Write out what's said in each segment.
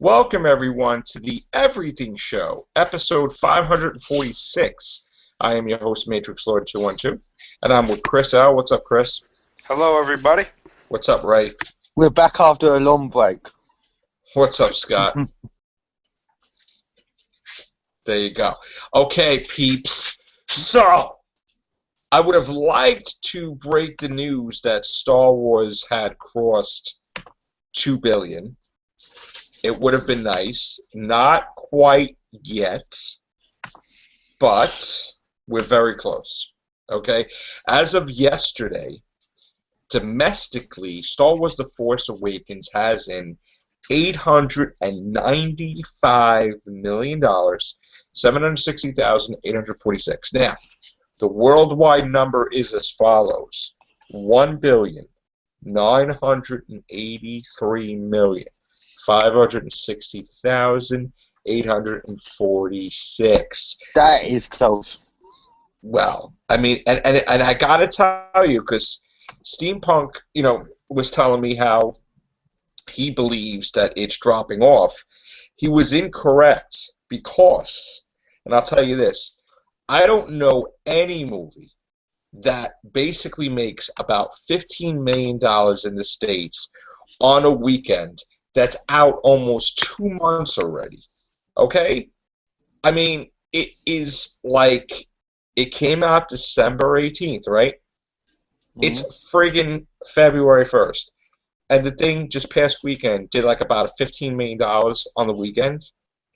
Welcome, everyone, to the Everything Show, episode 546. I am your host, Matrix Lord 212, and I'm with Chris L. What's up, Chris? Hello, everybody. What's up, Ray? We're back after a long break. What's up, Scott? There you go. Okay, peeps. So, I would have liked to break the news that Star Wars had crossed 2 billion. It would have been nice. Not quite yet, but we're very close. Okay? As of yesterday, domestically, Star Wars The Force Awakens has in $895 million, 760,846. Now, the worldwide number is as follows: 1,983,560,846. That is close. Well, I mean, and I gotta tell you, because Steampunk, was telling me how he believes that it's dropping off. He was incorrect because, and I'll tell you this, I don't know any movie that basically makes about $15 million in the States on a weekend that's out almost 2 months already. Okay? I mean, it is like, it came out December 18th, right? Mm-hmm. It's friggin' February 1st. And the thing just past weekend did like about $15 million on the weekend.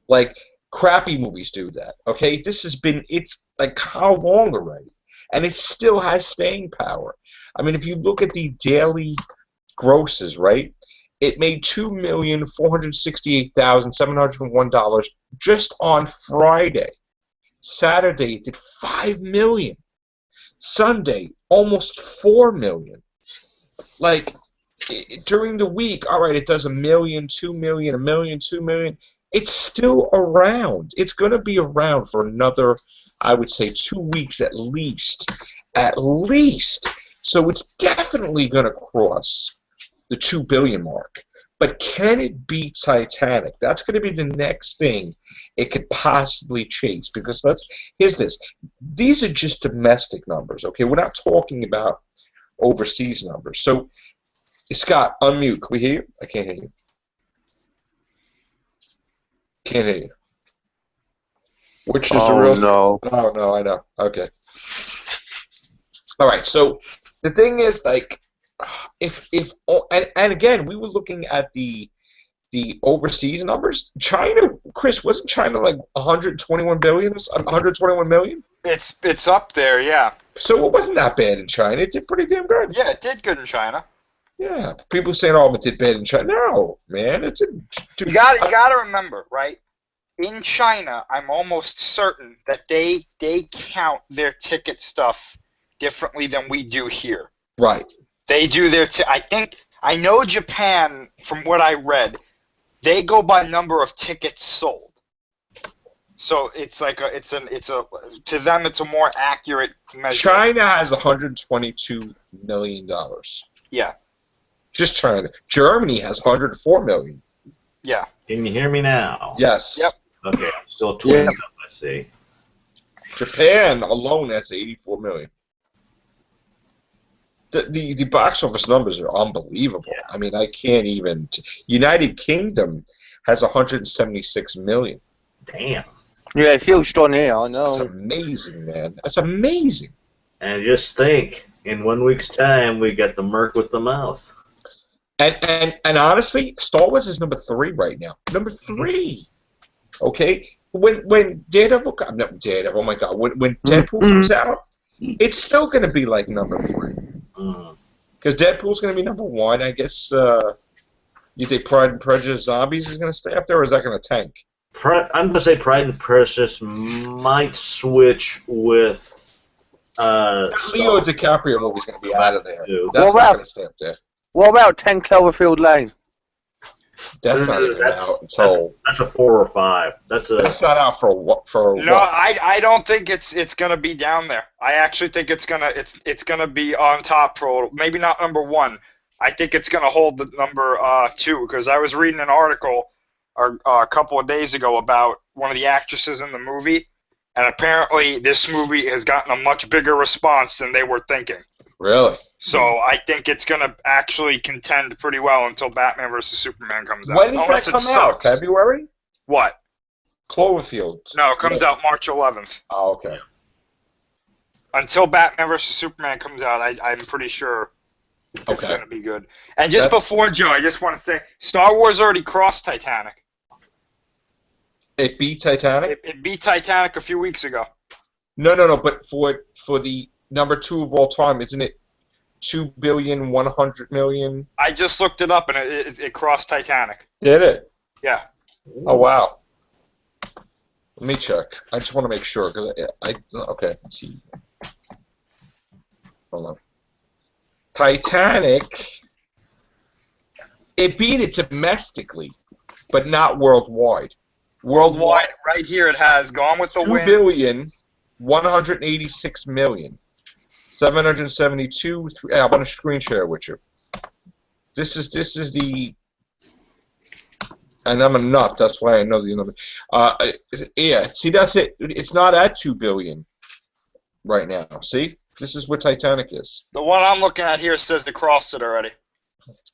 Like, crappy movies do that, okay? It's like how long already? And it still has staying power. I mean, if you look at the daily grosses, right? It made $2,468,701 just on Friday. Saturday, it did $5 million. Sunday, almost $4 million. Like, during the week, all right, it does $1 million, $2 million, $1 million, $2 million. It's still around. It's going to be around for another, I would say, 2 weeks at least. At least. So it's definitely going to cross the 2 billion mark. But can it beat Titanic? That's going to be the next thing it could possibly chase. Because here's this. These are just domestic numbers, okay? We're not talking about overseas numbers. So, Scott, unmute. Can we hear you? I can't hear you. Can't hear you. Which is the real... No. Oh, no, I know. Okay. All right, so the thing is, like, and again, we were looking at the overseas numbers. China, Chris, wasn't China like 121 billion, 121 million? It's up there, yeah. So it wasn't that bad in China. It did pretty damn good. Yeah, it did good in China. Yeah, people saying, "Oh, it did bad in China." No, man, it didn't. You got to remember, right? In China, I'm almost certain that they count their ticket stuff differently than we do here. Right. They do their. I know Japan, from what I read, they go by number of tickets sold. So it's like to them it's a more accurate measure. China has $122 million. Yeah. Just China. Germany has 104 million. Yeah. Can you hear me now? Yes. Yep. Okay, still 20 up, I see. Japan alone has 84 million. The box office numbers are unbelievable. Yeah. I mean, I can't even... United Kingdom has 176 million. Damn. Yeah, it feels strong here, I know. That's amazing, man. That's amazing. And just think, in 1 week's time, we got the Merc with the mouth. And honestly, Star Wars is number 3 right now. Number 3. Okay? When Daredevil... No, Daredevil, oh my God. When Deadpool comes out, it's still going to be like number 3. Because Deadpool's going to be number 1. I guess, you think Pride and Prejudice Zombies is going to stay up there, or is that going to tank? I'm going to say Pride and Prejudice might switch with... Leo DiCaprio movie's going to be out of there. What That's not about- going to stay up there. What about 10 Cloverfield Lane? That's not even out until... That's a 4 or 5. That's not out for what? No, I don't think it's gonna be down there. I actually think it's gonna be on top for maybe not number 1. I think it's gonna hold the number 2 because I was reading an article a couple of days ago about one of the actresses in the movie, and apparently this movie has gotten a much bigger response than they were thinking. Really? So I think it's going to actually contend pretty well until Batman vs. Superman comes out. When does Unless that it come out? sucks. February? What? Cloverfield. No, it comes out March 11th. Oh, okay. Until Batman vs. Superman comes out, I'm pretty sure it's Okay. going to be good. And just before, Joe, I just want to say, Star Wars already crossed Titanic. It beat Titanic? It beat Titanic a few weeks ago. No. But for the number 2 of all time, isn't it 2,100,000,000? I just looked it up, and it crossed Titanic. Did it? Yeah. Oh wow. Let me check. I just want to make sure because okay. Let's see. Hold on. Titanic. It beat it domestically, but not worldwide. Worldwide, right here it has Gone with the Wind. 2,186,772. I'm gonna screen share with you. This is the. And I'm a nut. That's why I know the number. Yeah. See, that's it. It's not at 2 billion right now. See, this is what Titanic is. The one I'm looking at here says they crossed it already.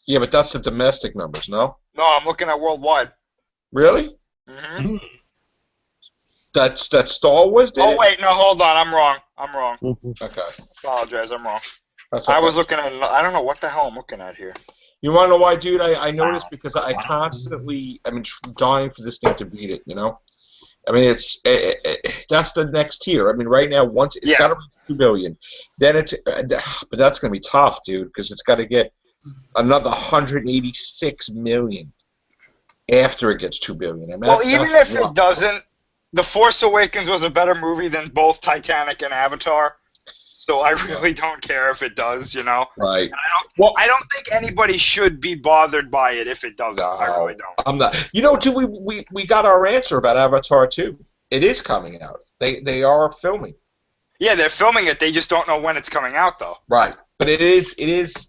Yeah, but that's the domestic numbers, no? No, I'm looking at worldwide. Really? Mm-hmm. That Star Wars did? Oh wait, no, hold on. I'm wrong. Okay. Apologize. I'm wrong. That's okay. I was looking at. I don't know what the hell I'm looking at here. You want to know why, dude? I noticed because I constantly, dying for this thing to beat it, you know? I mean, that's the next tier. I mean, right now, once it's got to be 2 billion, then but that's going to be tough, dude, because it's got to get another 186 million after it gets 2 billion. I mean, Well, even if it doesn't, The Force Awakens was a better movie than both Titanic and Avatar. So I really don't care if it does, you know. Right. I don't think anybody should be bothered by it if it doesn't. No, I really don't. I'm not. You know, too, we got our answer about Avatar 2. It is coming out. They are filming. Yeah, they're filming it. They just don't know when it's coming out, though. Right. But it is.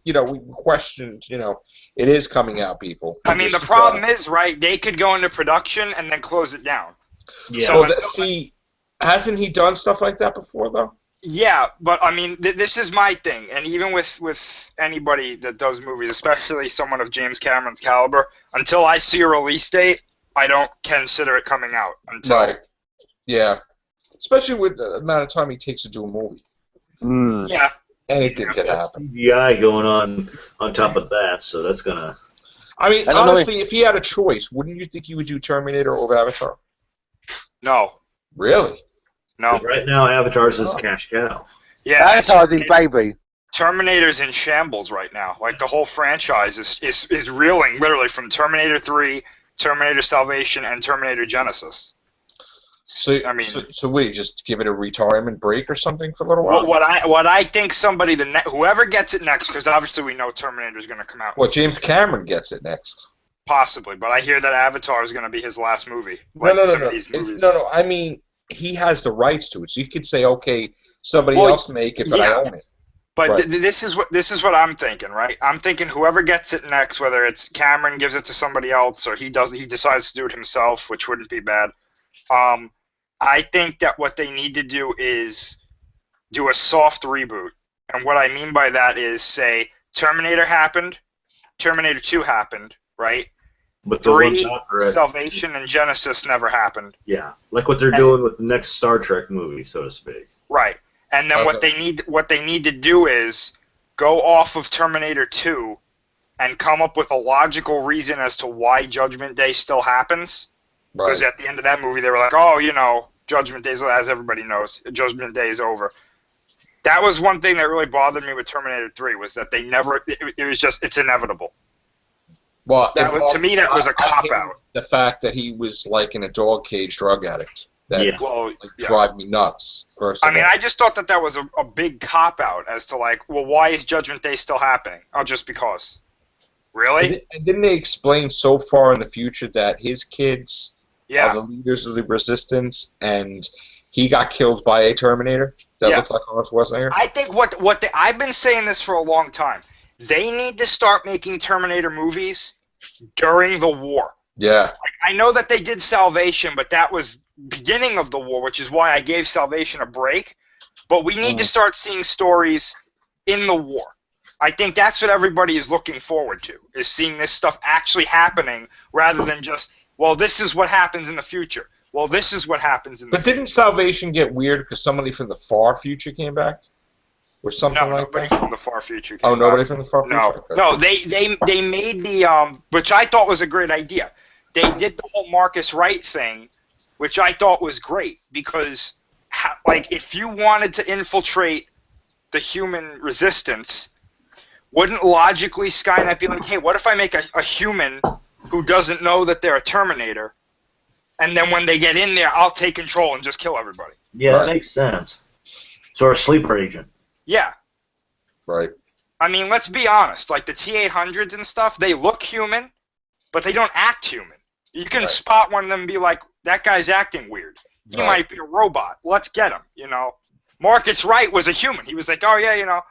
You know, we questioned. You know, it is coming out, people. I mean, the problem is, right? They could go into production and then close it down. Yeah. So see, hasn't he done stuff like that before, though? Yeah, but I mean, this is my thing, and even with anybody that does movies, especially someone of James Cameron's caliber, until I see a release date, I don't consider it coming out. Right. Yeah. Especially with the amount of time he takes to do a movie. Yeah. Anything could happen. CGI going on top of that, so that's gonna. I mean, honestly, if he had a choice, wouldn't you think he would do Terminator over Avatar? No. Really? No. Right now, Avatar's his cash cow. Yeah. Avatar's his baby. Terminator's in shambles right now. Like, the whole franchise is reeling, literally, from Terminator 3, Terminator Salvation, and Terminator Genesis. So, I mean, so wait, just give it a retirement break or something for a little while? what I think somebody, whoever gets it next, because obviously we know Terminator's going to come out. Well, James Cameron gets it next. Possibly, but I hear that Avatar is going to be his last movie. No. These movies. No, I mean, he has the rights to it, so you could say, okay, somebody else make it, but I own it. But right. This is what I'm thinking, right? I'm thinking whoever gets it next, whether it's Cameron gives it to somebody else or he decides to do it himself, which wouldn't be bad. I think that what they need to do is do a soft reboot, and what I mean by that is say Terminator happened, Terminator 2 happened, right? But 3, Salvation, and Genesis never happened. Yeah, like what they're doing with the next Star Trek movie, so to speak. Right, and then what they need to do is go off of Terminator 2 and come up with a logical reason as to why Judgment Day still happens. Because at the end of that movie, they were like, oh, you know, Judgment Day, as everybody knows, Judgment Day is over. That was one thing that really bothered me with Terminator 3, was that they never, it was just, it's inevitable. Well, to me, that was a cop-out. The fact that he was like in a dog cage drug addict. That drive me nuts, first of all. I just thought that was a big cop-out as to like, well, why is Judgment Day still happening? Oh, just because. Really? And didn't they explain so far in the future that his kids are the leaders of the Resistance, and he got killed by a Terminator that looked like Arnold Schwarzenegger? I think I've been saying this for a long time. They need to start making Terminator movies during the war. Yeah. I know that they did Salvation, but that was beginning of the war, which is why I gave Salvation a break. But we need to start seeing stories in the war. I think that's what everybody is looking forward to, is seeing this stuff actually happening rather than just, well, this is what happens in the future. Well, this is what happens in the But future. didn't Salvation get weird because somebody from the far future came back? Or something No, like nobody that? from the far future. Oh, came nobody back. from the far future? No, Okay. no, they made the which I thought was a great idea. They did the whole Marcus Wright thing, which I thought was great because, like, if you wanted to infiltrate the human resistance, wouldn't logically Skynet be like, hey, what if I make a human who doesn't know that they're a Terminator, and then when they get in there, I'll take control and just kill everybody? Yeah, Right. that makes sense. So a sleeper agent. Yeah. Right. I mean, let's be honest. Like the T-800s and stuff, they look human, but they don't act human. You can Right. spot one of them and be like, that guy's acting weird. He Right. might be a robot. Let's get him, you know. Marcus Wright was a human. He was like, oh, yeah, you know,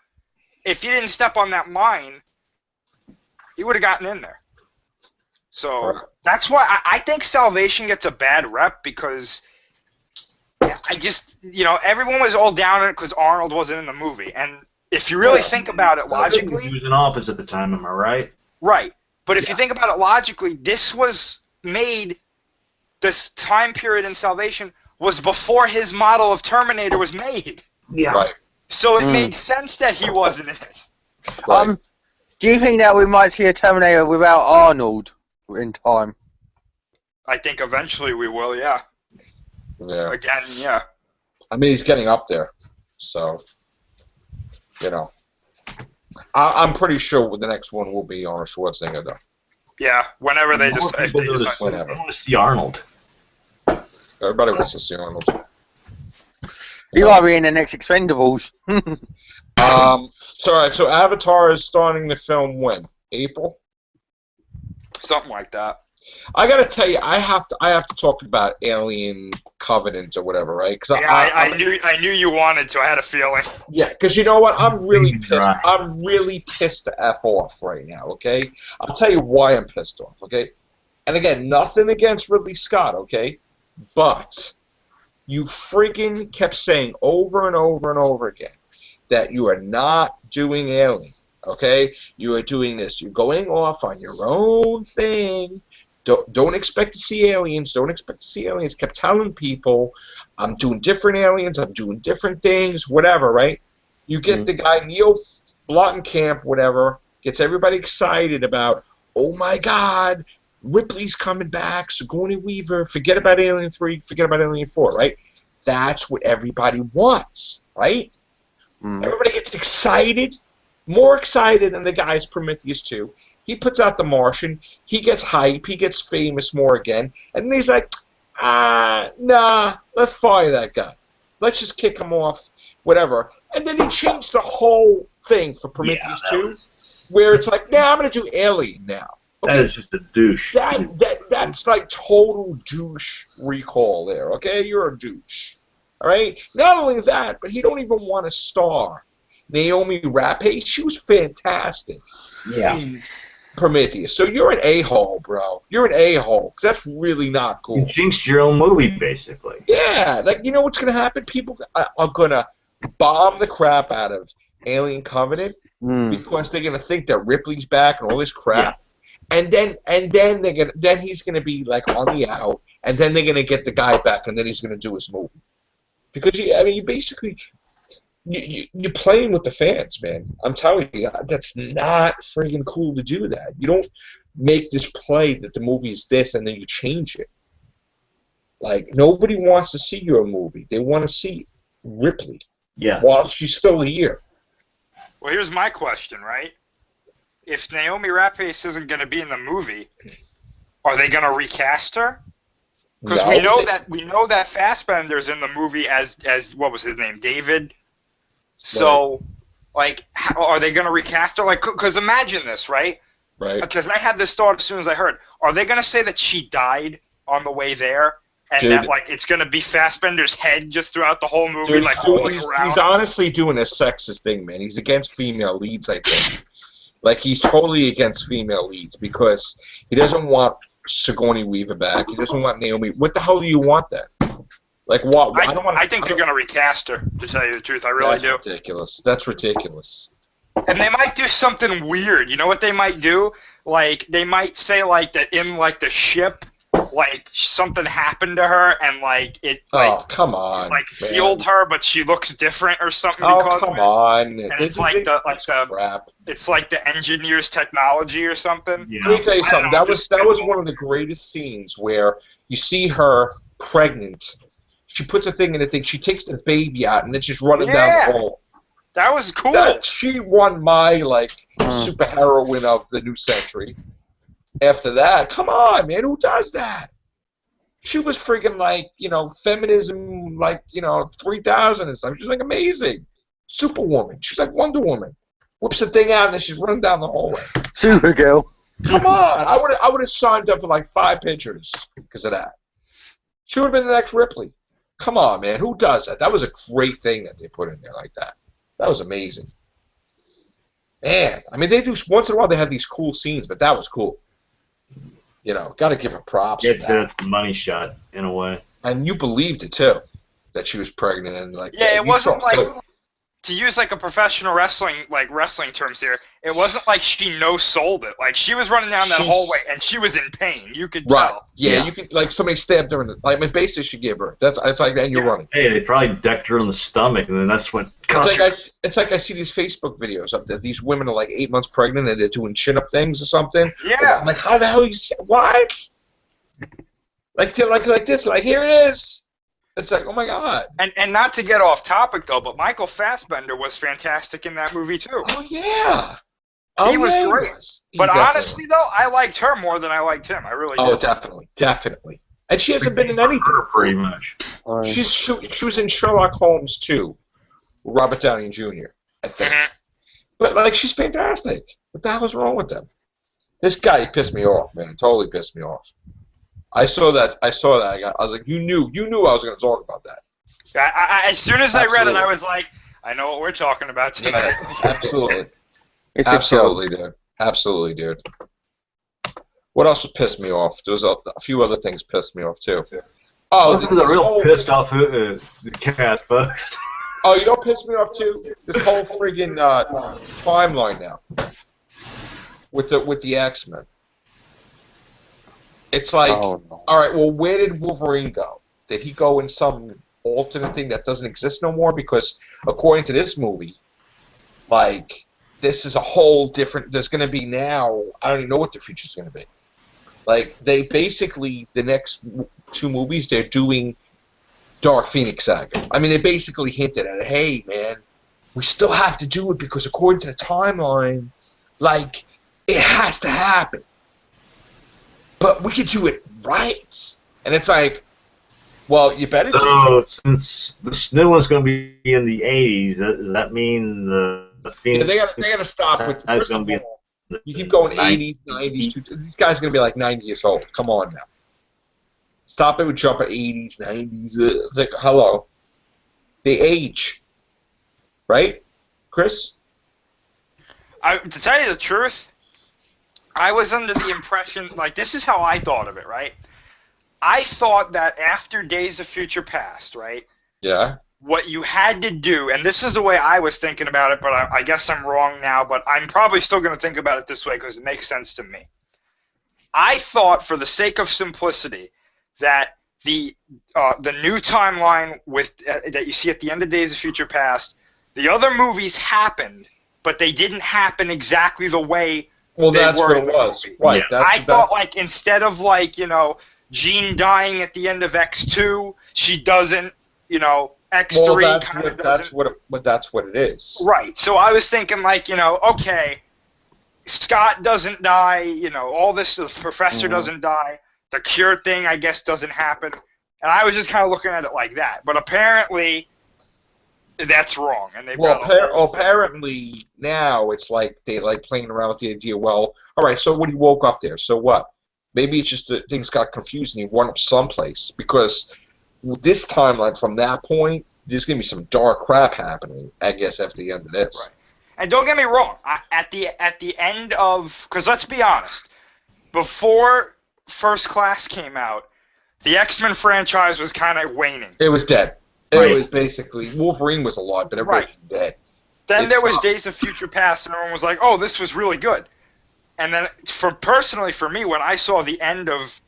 if you didn't step on that mine, he would have gotten in there. So Right. that's why I think Salvation gets a bad rep because I just, you know, everyone was all down on it because Arnold wasn't in the movie. And if you really think about it He logically, was in office at the time, am I right? right. But if you think about it logically, this was made, this time period in Salvation was before his model of Terminator was made. Yeah. Right. So it made sense that he wasn't in it. Right. Do you think that we might see a Terminator without Arnold in time? I think eventually we will, yeah. Yeah. Again, yeah. I mean, he's getting up there. So, you know. I'm pretty sure the next one will be Arnold Schwarzenegger, though. Yeah, whenever they just, More if people they do decide. this. Whatever. I want to see Arnold. Everybody wants to see Arnold. He might be in the next Expendables. So, all right, so Avatar is starting to film when? April? Something like that. I gotta tell you, I have to talk about Alien Covenant or whatever, right? Cause Yeah, I knew you wanted to. I had a feeling. yeah, because you know what? I'm really Fingers pissed. dry. I'm really pissed to F off right now, okay? I'll tell you why I'm pissed off, okay? And again, nothing against Ridley Scott, okay? But you freaking kept saying over and over and over again that you are not doing Alien, okay? You are doing this. You're going off on your own thing. Don't expect to see aliens. Don't expect to see aliens. Kept telling people, I'm doing different aliens. I'm doing different things, whatever, right? You get the guy, Neil Blomkamp, whatever, gets everybody excited about, oh my God, Ripley's coming back, Sigourney Weaver, forget about Alien 3, forget about Alien 4, right? That's what everybody wants, right? Everybody gets excited, more excited than the guy's Prometheus 2. He puts out The Martian, he gets hype, he gets famous more again, and then he's like, nah, let's fire that guy. Let's just kick him off, whatever. And then he changed the whole thing for Prometheus 2, where it's like, nah, I'm going to do Alien now. That is just a douche. That's like total douche recall there, okay? You're a douche. All right? Not only that, but he don't even want to star. Naomi Rapace, she was fantastic. Yeah. Prometheus. So you're an a-hole, bro. You're an a-hole, because that's really not cool. You jinxed your own movie, basically. Yeah, like, you know what's going to happen? People are going to bomb the crap out of Alien Covenant because they're going to think that Ripley's back and all this crap. And then he's gonna be like on the out, and then they're gonna get the guy back, and then he's gonna do his movie. Because you basically you're playing with the fans, man. I'm telling you, that's not friggin' cool to do that. You don't make this play that the movie is this, and then you change it. Like, nobody wants to see your movie. They want to see Ripley while she's still here. Well, here's my question, right? If Naomi Rapace isn't going to be in the movie, are they going to recast her? Because we know that Fassbender's in the movie as what was his name, David. So, like, how, are they going to recast her? Like, because imagine this, right? Right. Because I had this thought as soon as I heard. Are they going to say that she died on the way there, and Dude. that like it's going to be Fassbender's head just throughout the whole movie, Dude, like rolling he's around? honestly doing a sexist thing, man. He's against female leads, I think. Like, he's totally against female leads because he doesn't want Sigourney Weaver back. He doesn't want Naomi. What the hell do you want then? Like what? I, don't want. I think they're going to recast her, to tell you the truth. I really That's do. ridiculous. That's ridiculous. And they might do something weird. You know what they might do? Like, they might say, like, that in, like, the ship, like, something happened to her and, like, it, like, Oh, come on. like man. healed her, but she looks different or something Oh, because come of it. on. And it's like the crap. it's like the engineer's technology or something. You Let me know, tell you I don't something. know, That was one of the greatest scenes where you see her pregnant. She puts a thing in the thing. She takes the baby out and then she's running down Yeah. the hole. That was cool. She won my like super heroine of the new century. After that, come on, man, who does that? She was freaking like, feminism, like, 3000 and stuff. She's like amazing. Superwoman. She's like Wonder Woman. Whips the thing out and then she's running down the hallway. Supergirl. Come on. I would have signed up for like 5 pictures because of that. She would have been the next Ripley. Come on, man. Who does that? That was a great thing that they put in there like that. That was amazing. Man, I mean, they do once in a while. They have these cool scenes, but that was cool. Got to give her props. yeah, for that. that's the money shot in a way. And you believed it too, that she was pregnant and like. Yeah, it you wasn't saw like, it. to use like a professional wrestling terms here, it wasn't like she no-sold it. Like, she was running down that She's- hallway and she was in pain. You could Right. tell. Yeah, Yeah. you could like somebody stabbed her in the like. I mean, basically, she gave her. It's like, and you're Yeah. running. Hey, they probably decked her in the stomach, and then that's when. It's like I see these Facebook videos of that these women are like 8 months pregnant and they're doing chin-up things or something. Yeah. I'm like, how the hell what? Like they're like this, like here it is. It's like, oh my god. And not to get off topic though, but Michael Fassbender was fantastic in that movie too. Oh yeah. Oh, He was yeah, great. He But definitely honestly though, I liked her more than I liked him. I really was. Oh, did. definitely. And she hasn't been in anything. Pretty much. She was in Sherlock Holmes too, Robert Downey Jr. I think. Mhm. But like, she's fantastic. What the hell is wrong with them? This guy pissed me off, man. Totally pissed me off. I saw that. I was like, you knew I was going to talk about that. As soon as I read it, Absolutely. I was like, I know what we're talking about tonight. Absolutely. It's a joke. Absolutely, dude. Absolutely, dude. What else pissed me off? There was a few other things pissed me off too. Oh, Those are the real pissed off cast folks. Oh, you don't piss me off too? This whole friggin' timeline now with the X-Men. It's like, Oh, no. all right, well, where did Wolverine go? Did he go in some alternate thing that doesn't exist no more? Because according to this movie, like, this is a whole different. There's going to be now. I don't even know what the future's going to be. Like, they basically, the next 2 movies, they're doing Dark Phoenix Saga. I mean, they basically hinted at it. Hey, man, we still have to do it because according to the timeline, like, it has to happen. But we could do it right. And it's like, well, you better do it. So, since this new one's going to be in the 80s, does that mean the Yeah, Phoenix? they got to stop with. That's First gonna of be all, you keep going 80s, 90s. 90s. These guys are going to be like 90 years old. Come on now. Stop it with jump at 80s, 90s. It's like, hello. They age. Right, Chris? To tell you the truth, I was under the impression, like, this is how I thought of it, right? I thought that after Days of Future Past, right, Yeah. what you had to do, and this is the way I was thinking about it, but I guess I'm wrong now, but I'm probably still going to think about it this way because it makes sense to me. I thought, for the sake of simplicity, that the new timeline with that you see at the end of Days of Future Past, the other movies happened, but they didn't happen exactly the way Well, they that's were what in it the was. movie. Right. Yeah. That's, I thought, like, instead of, like, Jean dying at the end of X2, she doesn't, X3 well, that's kind of what doesn't. that's what it is. Right. So I was thinking, like, okay, Scott doesn't die, all this, the professor doesn't die, the cure thing, I guess, doesn't happen. And I was just kind of looking at it like that. But apparently, that's wrong. And they've Well, got a whole thing. apparently now it's like they like playing around with the idea. Well, all right. So when he woke up there, so what? Maybe it's just that things got confused and he went up someplace because this timeline from that point, there's gonna be some dark crap happening. I guess after the end of this. Right. And don't get me wrong, at the end of, because let's be honest, before First Class came out, the X-Men franchise was kind of waning. It was dead. Right. It was basically Wolverine was alive, but everybody was dead. Then It there was stopped. Days of Future Past, and everyone was like, "Oh, this was really good." And then, personally for me, when I saw the end of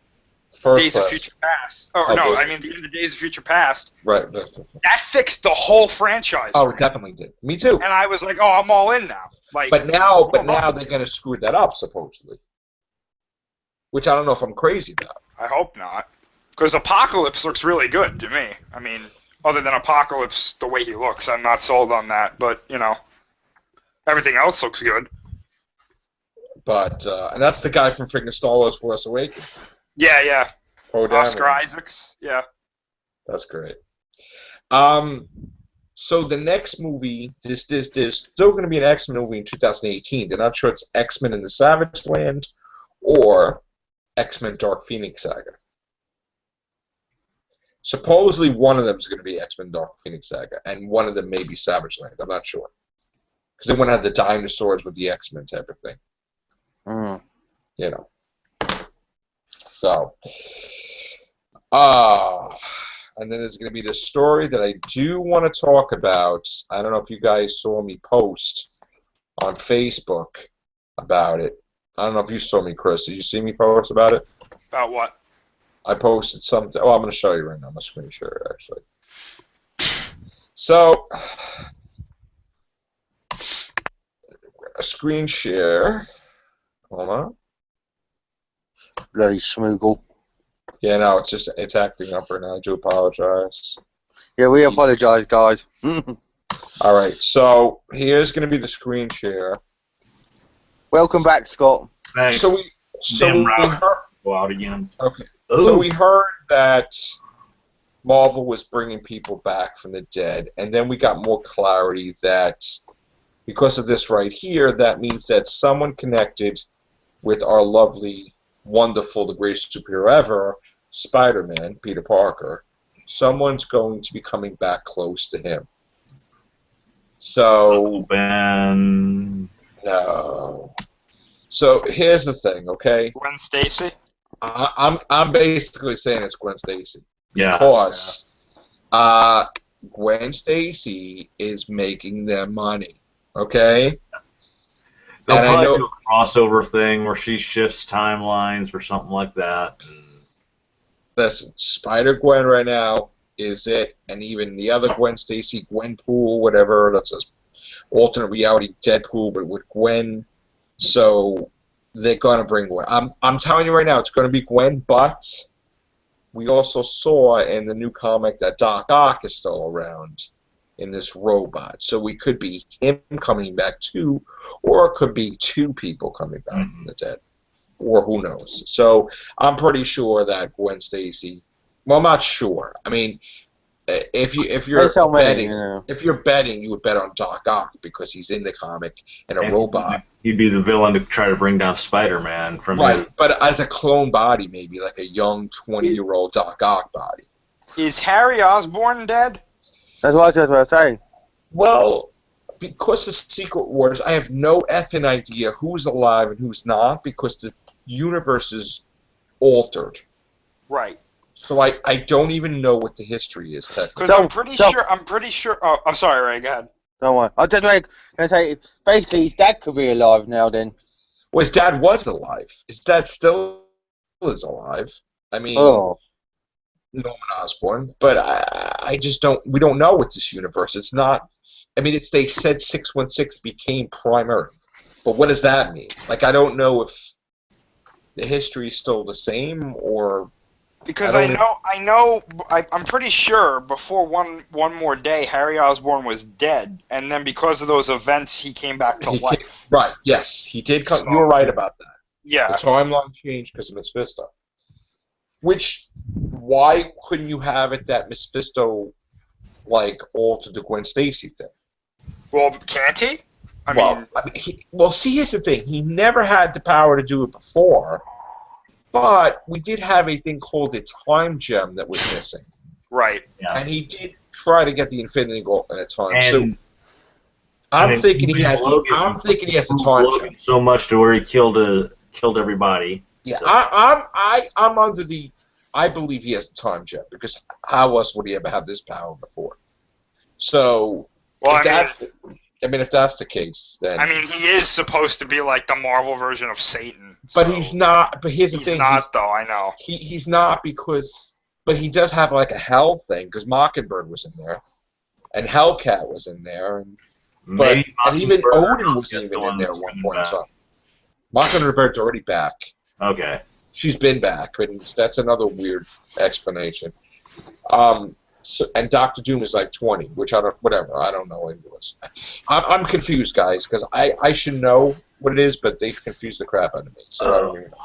First Days of Class. Future Past, oh Oh, no, Days- I mean the end of Days of Future Past, Right. that fixed the whole franchise. Oh, for it me. definitely did. Me too. And I was like, "Oh, I'm all in now." Like, But now Oh, they're gonna screw that up supposedly, which I don't know if I'm crazy about. I hope not, because Apocalypse looks really good to me. I mean, other than Apocalypse, the way he looks, I'm not sold on that. But everything else looks good. But and that's the guy from freaking Star Wars: Force Awakens. Yeah. Poe Oscar Dameron. Isaacs. Yeah. That's great. So the next movie, there's still going to be an X-Men movie in 2018. They're not sure it's X-Men in the Savage Land or X-Men Dark Phoenix Saga. Supposedly one of them is going to be X-Men Dark Phoenix Saga, and one of them may be Savage Land. I'm not sure. Because they want to have the dinosaurs with the X-Men type of thing. Mm. You know. So. And then there's going to be the story that I do want to talk about. I don't know if you guys saw me post on Facebook about it. I don't know if you saw me, Chris. Did you see me post about it? About what? I posted something. Oh, I'm going to show you right now. I'm going to screen share it, actually. So, a screen share. Hold on. Bloody Smoogle. Yeah, no, it's acting up right now. I do apologize. Yeah, we apologise, guys. All right, so here's going to be the screen share. Welcome back, Scott. Thanks. So we Ralph. heard. Go out again. Okay. Ooh. So we heard that Marvel was bringing people back from the dead, and then we got more clarity that because of this right here, that means that someone connected with our lovely, wonderful, the greatest superhero ever, Spider-Man, Peter Parker, someone's going to be coming back close to him. So, Ben. no. So here's the thing, okay? Gwen Stacy. I'm basically saying it's Gwen Stacy. Yeah. Because Gwen Stacy is making them money, okay? They'll And I probably know- do a crossover thing where she shifts timelines or something like that. Listen, Spider-Gwen right now is it, and even the other Gwen Stacy, Gwenpool, whatever, that's an alternate reality Deadpool, but with Gwen. So they're gonna bring Gwen. I'm telling you right now, it's gonna be Gwen, but we also saw in the new comic that Doc Ock is still around in this robot. So we could be him coming back too, or it could be two people coming back from the dead. Or who knows. So I'm pretty sure that Gwen Stacy, well, I'm not sure. I mean, if you're There's so many, betting, you know. if you're betting, you would bet on Doc Ock because he's in the comic and a robot. He'd be the villain to try to bring down Spider-Man from Right, his... but as a clone body, maybe like a young 20-year-old Doc Ock body. Is Harry Osborn dead? That's what I was just about to say. Well, because of Secret Wars, I have no effing idea who's alive and who's not because the universe is altered. Right. So I don't even know what the history is technically. Because I'm pretty sure. Oh, I'm sorry, Ray. Go ahead. Don't worry. I was just going to say, basically, his dad could be alive now then. Well, his dad was alive. His dad still is alive. I mean, Oh. Norman Osborn. But I just don't. We don't know with this universe. It's not. I mean, they said 616 became Prime Earth, but what does that mean? Like, I don't know if the history is still the same or. Because I don't I'm pretty sure before one more day, Harry Osborn was dead, and then because of those events, he came back to life. Right. Yes, he did come. So- You were right about that. Yeah. The timeline changed because of Mephisto. Which, why couldn't you have it that Mephisto, like, altered the Gwen Stacy thing? Well, can't he? I mean, See, here's the thing. He never had the power to do it before, but we did have a thing called the Time Gem that was missing. right. Yeah. And he did try to get the Infinity Gauntlet at a time. So And I'm I mean, thinking he he has Logan- the Time Logan Gem. so much to where he killed everybody. Yeah, So- I'm under the. I believe he has the time jet because how else would he ever have this power before? So, Well, if that's, if that's the case, then. I mean, he is supposed to be like the Marvel version of Satan. But so he's not. But here's the He's thing. not, though. I know. He's not because. But he does have like a hell thing because Mockingbird was in there, and Hellcat was in there, and Maybe and even Mockingbird Odin was is even the one in there at that's one coming point. back. So Mockingbird's already back. Okay. She's been back, and that's another weird explanation. So, and Doctor Doom is like 20, which I don't know what it was. I'm confused, guys, because I should know what it is, but they've confused the crap out of me. So I don't even know.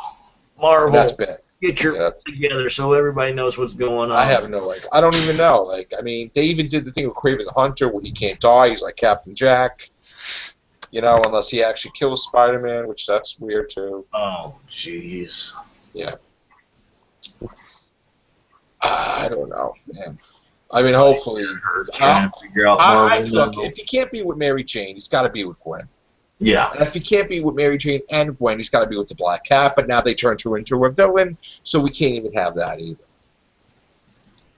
Marvel, And that's bad. get your together so everybody knows what's going on. I have no idea. I don't even know. Like, I mean, they even did the thing with Kraven the Hunter where he can't die. He's like Captain Jack. You know, unless he actually kills Spider-Man, which that's weird too. Oh, jeez. Yeah. I don't know, man. I mean, hopefully. Trying to figure out Marvel. Look, if he can't be with Mary Jane, he's got to be with Gwen. Yeah. And if he can't be with Mary Jane and Gwen, he's got to be with the Black Cat. But now they turned her into a villain, so we can't even have that either.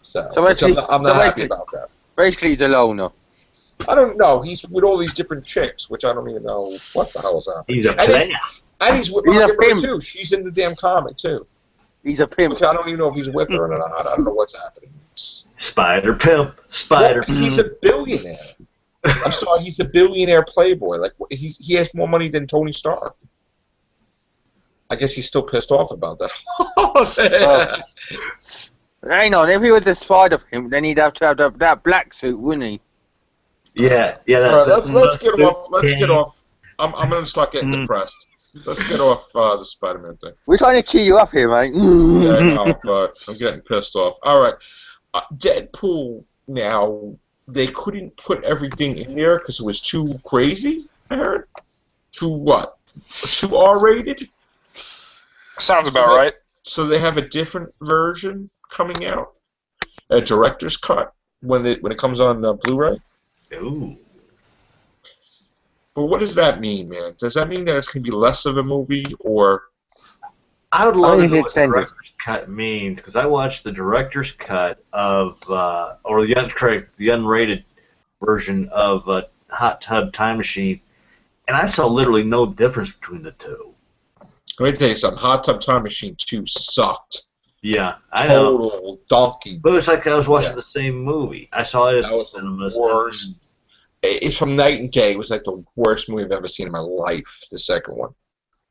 So basically- I'm not so happy basically- about that. Basically, he's a loner. I don't know. He's with all these different chicks, which I don't even know what the hell is that. He's a And player. And he's with He's a Mockingbird pimp. too. She's in the damn comic too. He's a pimp. Which I don't even know if he's with her or not. I don't know what's happening. Spider Pimp. Spider Well, he's a billionaire. I'm sorry, he's a billionaire playboy. Like he has more money than Tony Stark. I guess he's still pissed off about that. Hang on, if he was a spider pimp, then he'd have to have that black suit, wouldn't he? Yeah. All right, let's get off. Let's get off. I'm gonna start getting depressed. Let's get off the Spider-Man thing. We're trying to cheer you up here, mate. Yeah, I know, but I'm getting pissed off. All right, Deadpool. Now they couldn't put everything in there because it was too crazy. I heard. Too what? Too R-rated. Sounds about right. So they have a different version coming out, a director's cut when it comes on Blu-ray. Ooh. But what does that mean, man? Does that mean that it's going to be less of a movie, or? I would love to think know it's what the ended. director's cut means, because I watched the director's cut of, or the unrated version of Hot Tub Time Machine, and I saw literally no difference between the two. Let me tell you something. Hot Tub Time Machine 2 sucked. Yeah, I know. Total donkey. But it was like I was watching Yeah. the same movie. I saw it That at was the the cinemas. worst. It's from night and day. It was like the worst movie I've ever seen in my life, the second one.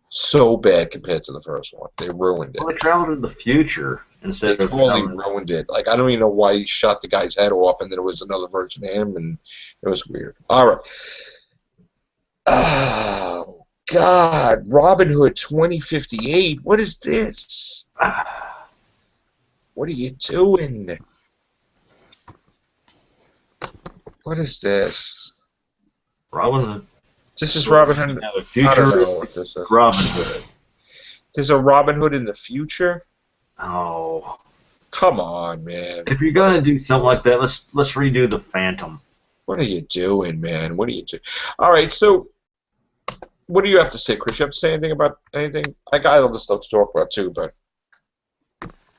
So bad compared to the first one. They ruined it. Well, they traveled in the future They instead of totally traveling. ruined it. Like, I don't even know why he shot the guy's head off and then it was another version of him, and it was weird. All right. Oh, God. Robin Hood 2058. What is this? What are you doing? What is this? Robin Hood. This is Robin Hood. Have a I future don't know what this is. Robin Hood. There's a Robin Hood in the future? Oh. Come on, man. If you're gonna do something like that, let's redo the Phantom. What are you doing, man? What are you doing? All right, so what do you have to say, Chris? You have to say anything about anything? I got other stuff to talk about too, but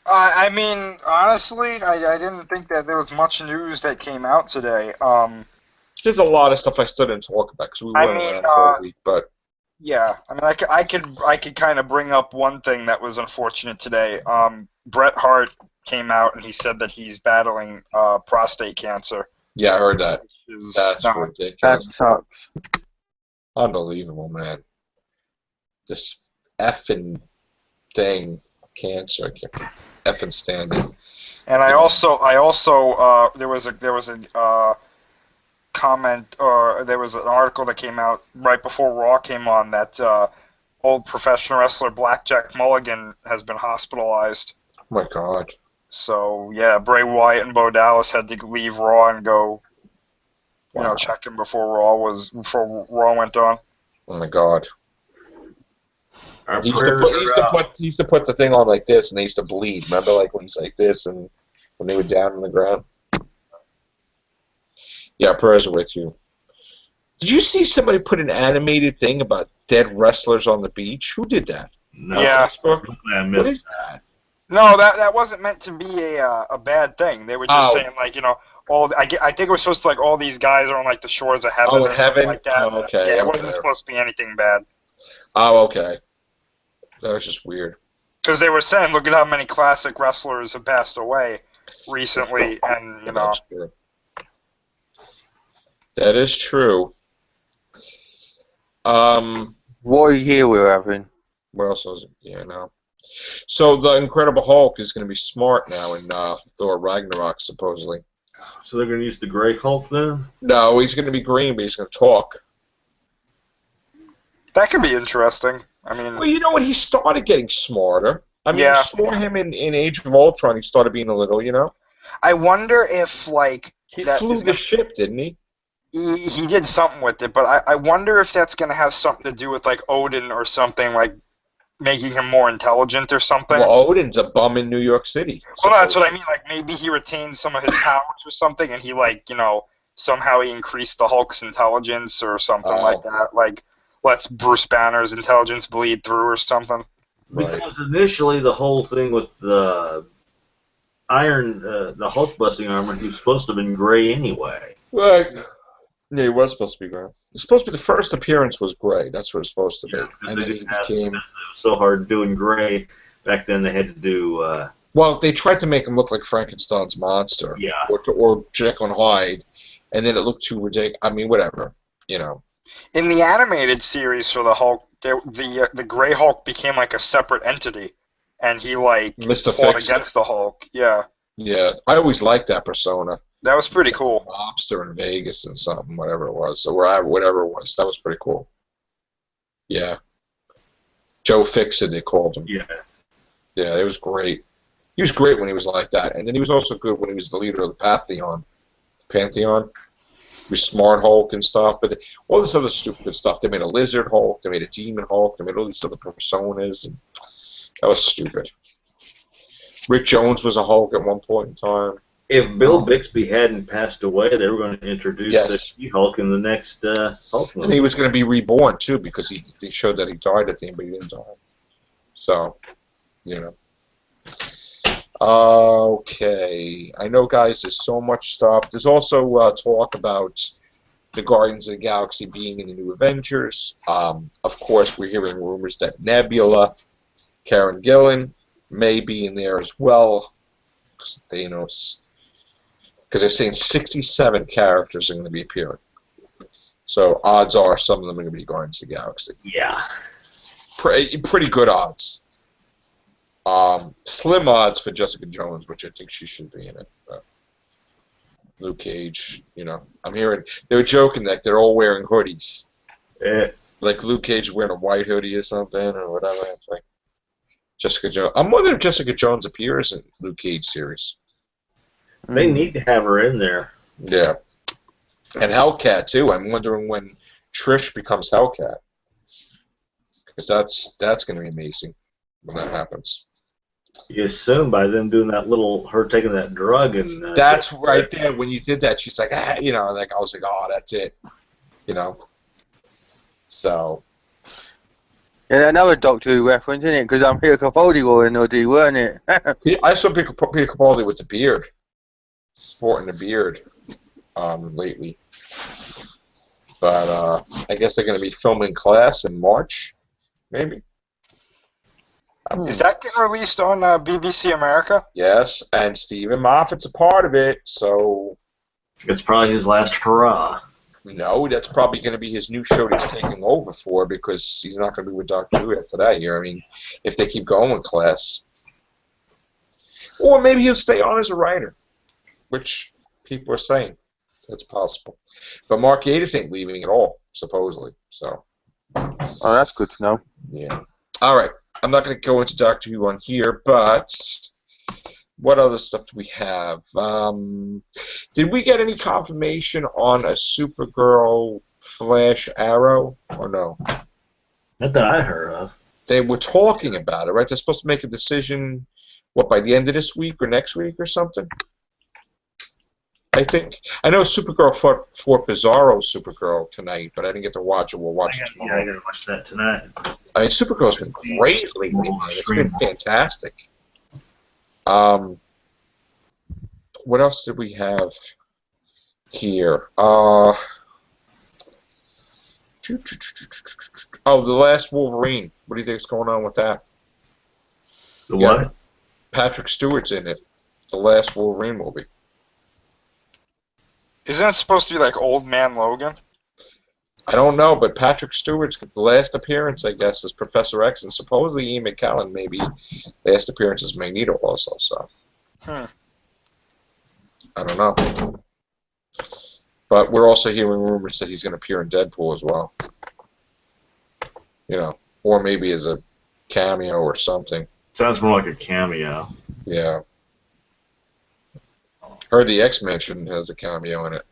I mean, honestly, I didn't think that there was much news that came out today. there's a lot of stuff I still didn't talk about because we I went mean, around for a week. But Yeah, I mean, I could kind of bring up one thing that was unfortunate today. Bret Hart came out and he said that he's battling prostate cancer. yeah, I heard that. Which is That's not- That ridiculous. sucks. Unbelievable, man. This effing thing, cancer, I can't effing stand it. And I also there was a comment, or there was an article that came out right before Raw came on that old professional wrestler Blackjack Mulligan has been hospitalized. Oh my God. So yeah, Bray Wyatt and Bo Dallas had to leave Raw and go, Wow. check him before Raw went on. Oh my God. Our He used prayers are out. to put the thing on like this, and they used to bleed. Remember, like when he's like this, and when they were down on the ground. Yeah, prayers are with you. Did you see somebody put an animated thing about dead wrestlers on the beach? Who did that? No, Yeah. Facebook? I What missed is that. that? No, that wasn't meant to be a bad thing. They were just Oh. saying like, you know, I think it was supposed to like all these guys are on like the shores of heaven Oh, in or something heaven? like that. Oh, okay, Yeah, it okay. wasn't supposed to be anything bad. Oh, okay. That was just weird. Because they were saying, look at how many classic wrestlers have passed away recently, and you know, That's true. That is true. What a year we're having. What else was it? Yeah, no. So the Incredible Hulk is going to be smart now in Thor Ragnarok, supposedly. So they're going to use the Grey Hulk then? No, he's going to be green, but he's going to talk. that could be interesting. I mean, Well, you know what? He started getting smarter. I mean, Yeah. you saw him in Age of Ultron. He started being a little, you know. I wonder if like He that flew is the gonna- ship, didn't he? he did something with it, but I wonder if that's going to have something to do with like Odin or something, like making him more intelligent or something. Well, Odin's a bum in New York City. Well, no, that's what I mean. Like maybe he retained some of his powers or something, and he like somehow he increased the Hulk's intelligence or something like that. Like lets Bruce Banner's intelligence bleed through or something. Right. Because initially the whole thing with the the Hulk busting armor, he was supposed to have been gray anyway. Right. Yeah, he was supposed to be gray. It's supposed to be the first appearance was gray. That's what it's supposed to be. Because And they then he didn't have, became. because it was so hard doing gray. Back then they had to do, Well, they tried to make him look like Frankenstein's monster. yeah. Or Jekyll and Hyde, and then it looked too ridiculous. I mean, whatever. You know. In the animated series for the Hulk, the Gray Hulk became like a separate entity, and he like Mr. fought Fix-It. against the Hulk. Yeah, Yeah, I always liked that persona. that was pretty cool. Mobster in Vegas and something, whatever it was, or whatever it was. That was pretty cool. Yeah. Joe Fix-It, they called him. Yeah. Yeah, it was great. He was great when he was like that, and then he was also good when he was the leader of the Pantheon. He was Smart Hulk and stuff, but all this other stupid stuff. They made a Lizard Hulk, they made a Demon Hulk, they made all these other personas, and that was stupid. Rick Jones was a Hulk at one point in time. If Bill Bixby hadn't passed away, they were going to introduce Yes. the She-Hulk in the next Hulk movie. And he was going to be reborn, too, because they showed that he died at the end, but he didn't die. So, you know. Okay. I know, guys, there's so much stuff. There's also talk about the Guardians of the Galaxy being in the new Avengers. Of course, we're hearing rumors that Nebula, Karen Gillan, may be in there as well. Thanos. Because they're saying 67 characters are going to be appearing. So odds are some of them are going to be Guardians of the Galaxy. Yeah. Pretty good odds. Slim odds for Jessica Jones, which I think she should be in it. But Luke Cage, you know. I'm hearing they were joking that they're all wearing hoodies. Like Luke Cage wearing a white hoodie or something or whatever. It's like Jessica Jones. I'm wondering if Jessica Jones appears in Luke Cage series. They need to have her in there. Yeah. And Hellcat, too. I'm wondering when Trish becomes Hellcat. Because that's going to be amazing when that happens. You assume by them doing that her taking that drug and... That's right there. When you did that, she's like, you know, like I was like, oh, that's it. You know? So... Yeah, another Doctor Who reference, isn't it? Because I'm Peter Capaldi wore an hoodie, weren't it? I saw Peter Capaldi with the beard. Sporting a beard lately. But I guess they're going to be filming Class in March, maybe. Is that getting released on BBC America? Yes, and Stephen Moffat's a part of it, so... It's probably his last hurrah. No, that's probably going to be his new show he's taking over for because he's not going to be with Doctor Who after that year. I mean, if they keep going with Class. Or maybe he'll stay on as a writer, which people are saying. That's possible. But Mark Gatiss ain't leaving at all, supposedly. So, Oh, that's good to know. yeah. All right. I'm not going to go into Doctor Who on here, but what other stuff do we have? Did we get any confirmation on a Supergirl Flash Arrow or no? Not that I heard of. They were talking about it, right? They're supposed to make a decision, what, by the end of this week or next week or something? I think I know Supergirl fought Bizarro's Supergirl tonight, but I didn't get to watch it. We'll watch it Yeah, I tomorrow. gotta watch that tonight. I mean, Supergirl's been great lately, man. It's been fantastic. What else did we have here? Oh, The Last Wolverine. What do you think is going on with that? The Yeah. what? Patrick Stewart's in it. The Last Wolverine movie. Isn't it supposed to be like Old Man Logan? I don't know, but Patrick Stewart's last appearance, I guess, is Professor X, and supposedly Ian McKellen maybe last appearance is Magneto also. So I don't know. But we're also hearing rumors that he's going to appear in Deadpool as well. You know, or maybe as a cameo or something. Sounds more like a cameo. Yeah. Heard the X-Men has a cameo in it.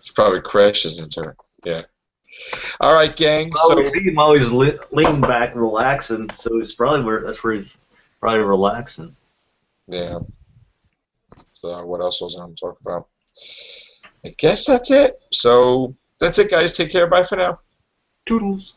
He probably crashes into her. Yeah. All right, gang. Well, we So see him always leaning back, relaxing. So it's probably that's where he's probably relaxing. yeah. So what else was I going to talk about? I guess that's it. So that's it, guys. Take care. Bye for now. Toodles.